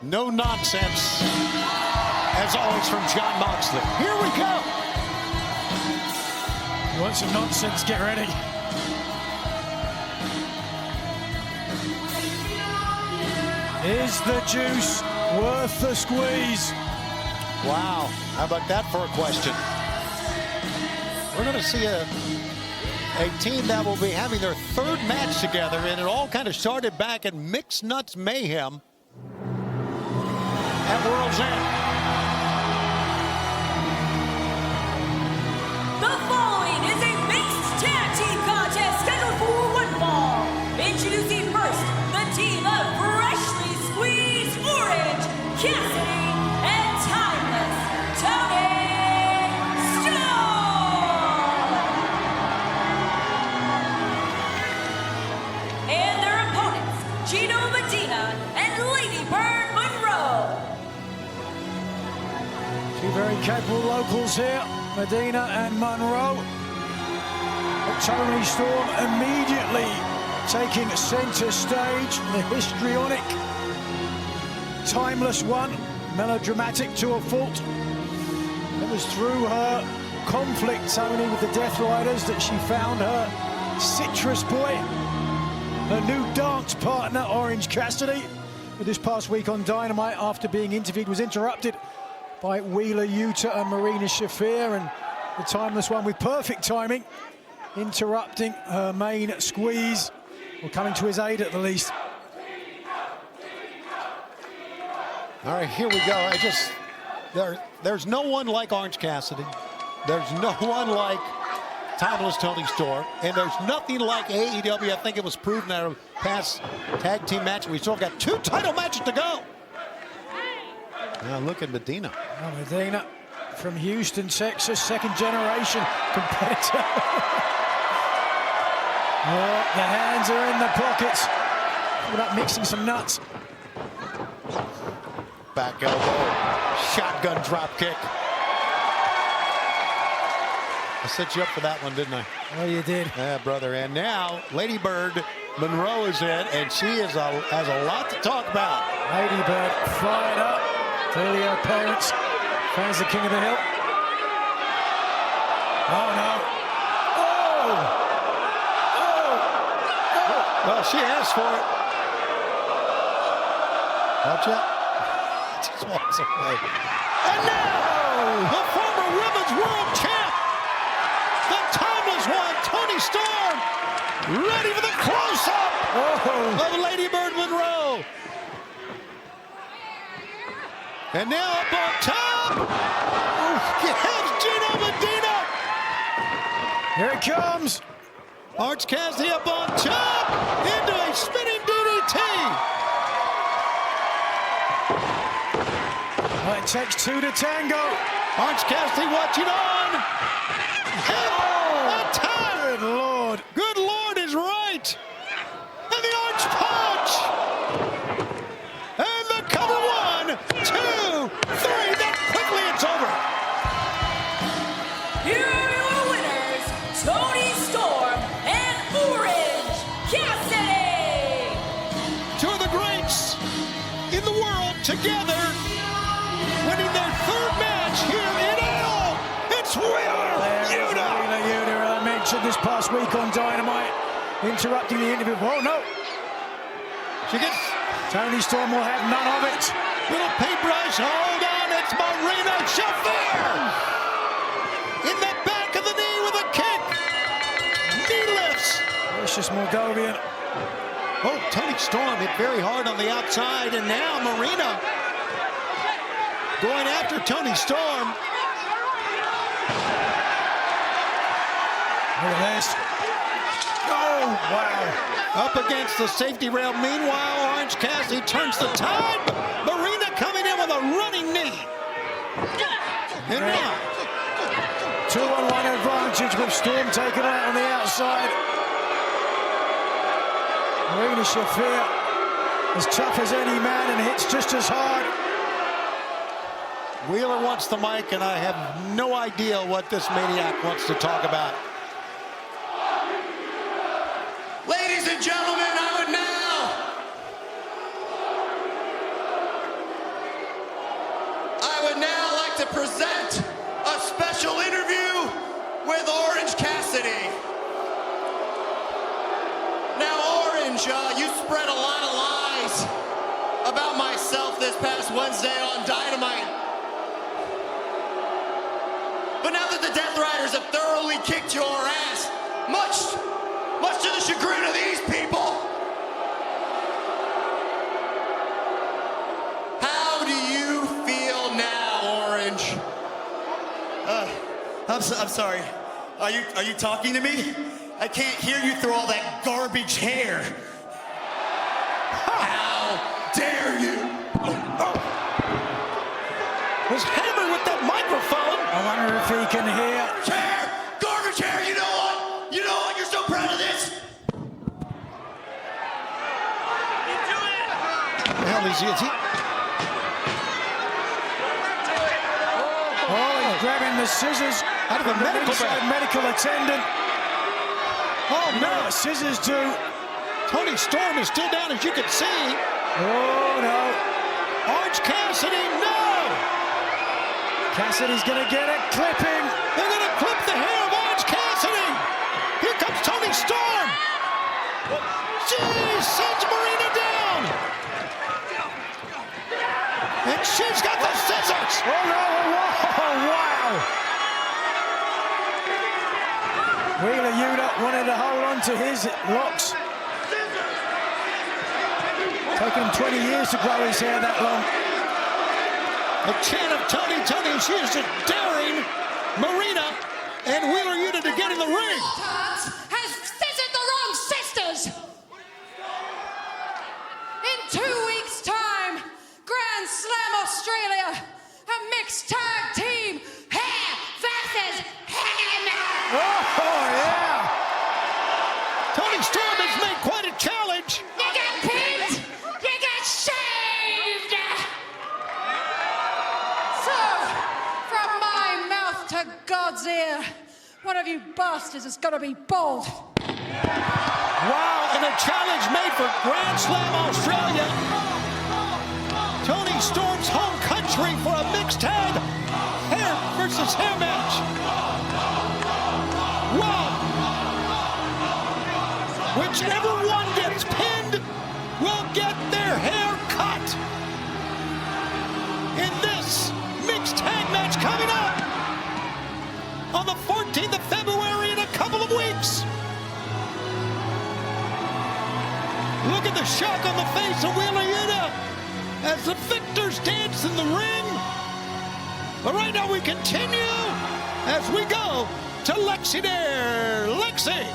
No nonsense, as always, from Jon Moxley. Here we go. You want some nonsense? Get ready. Is the juice worth the squeeze? Wow, how about that for a question? We're going to see a team that will be having their third match together, and it all kind of started back in Mixed Nuts Mayhem at World's End. The following is a mixed tag team contest scheduled for one fall. Introducing first, the team of freshly squeezed orange, Cassidy and timeless Toni Storm. And their opponents, Gino, Medina, and Monroe. Two very capable locals here, Medina and Monroe. But Toni Storm immediately taking center stage, the histrionic, timeless one, melodramatic to a fault. It was through her conflict, Toni, with the Death Riders that she found her citrus boy, her new dance partner, Orange Cassidy. But this past week on Dynamite, after being interviewed, was interrupted by Wheeler Yuta and Marina Shafir, and the timeless one with perfect timing, interrupting her main squeeze, or coming to his aid at the least. All right, here we go. There's no one like Orange Cassidy. There's no one like timeless Toni Storm, and there's nothing like AEW. I think it was proven in our past tag team match. We still got 2 title matches to go. Now look at Medina. Oh, Medina from Houston, Texas, second generation competitor. Oh, the hands are in the pockets. What about mixing some nuts? Back elbow, shotgun drop kick. I set you up for that one, didn't I? Oh, you did. Yeah, brother. And now, Lady Bird Monroe is in, and she has a lot to talk about. Lady Bird fired up. Clearly her parents, fans of King of the Hill. Oh, no. Oh! Oh! Oh! Well, she asked for it. Watch out. Just walks away. And now, the former Women's World Champ, the timeless one, Toni Storm, ready for the close-up of Lady Bird Monroe. And now up on top, gives Gino Medina. Here it comes. Orange Cassidy up on top, into a spinning DDT. Well, it takes 2 to tango. Orange Cassidy watching on. Oh, attack. Good Lord. Good Lord is right. And the orange punch. And the cover 1, 2, 3. Then quickly it's over. Here are your winners, Toni Storm and Orange Cassidy. 2 of the greats in the world together, winning their 3rd match here in AEW. It's Wheeler Yuta. Wheeler Yuta, I mentioned this past week on Dynamite, interrupting the interview. Oh, no. She gets Toni Storm will have none of it. little paintbrush. Hold on, it's Marina Shafir. In the back of the knee with a kick. Knee lifts. Vicious Moldovan. Oh, Toni Storm hit very hard on the outside, and now Marina going after Toni Storm. Look at this. Oh, wow. Up against the safety rail. Meanwhile, Orange Cassidy turns the tide. Marina coming in with a running knee. And now 2-on-1 advantage with Storm taken out on the outside. Marina Shafir, as tough as any man, and hits just as hard. Wheeler wants the mic, and I have no idea what this maniac wants to talk about. Ladies and gentlemen, I would now would now like to present a special interview with Orange Cassidy. Now, Orange, you spread a lot of lies about myself this past Wednesday on Dynamite. But now that the Death Riders have thoroughly kicked your ass, much to the chagrin of these people, how do you feel now, Orange? I'm sorry. Are you talking to me? I can't hear you through all that garbage hair. How dare you? Was hammered with that microphone. I wonder if he can hear. Chair! Garbage hair! You know what? You know what? You're so proud of this! The hell is he? Oh, he's grabbing the scissors Out of the medical ringside bag. medical attendant. Oh, no. Scissors too. Toni Storm is still down, as you can see. Oh, no. Orange Cassidy, no! Cassidy's going to get a clipping. They're going to clip the hair of Orange Cassidy. Here comes Toni Storm. She sends Medina down. And she's got the scissors. Oh, no. Oh, wow. Wheeler Yuta wanted to hold on to his locks. Taken him 20 years to grow his hair that long. The chant of Toni, Toni, she is just daring Medina and Wheeler Yuta to get in the ring. Has scissored the wrong sisters. In 2 weeks' time, Grand Slam Australia, a mixed tag team, hair versus hair match. Oh, yeah. Toni Storm has made quite a challenge. You get pinned, you get shaved. So, from my mouth to God's ear, one of you bastards has got to be bald. Wow, and a challenge made for Grand Slam Australia. Toni Storm's home country for a mixed tag hair versus hair match. Wow. Whichever one gets pinned will get their hair cut. In this mixed tag match coming up on the 14th of February in a couple of weeks. Look at the shock on the face of Wheeler Yuta as the victors dance in the ring. But right now we continue as we go to Lexi there. Lexi.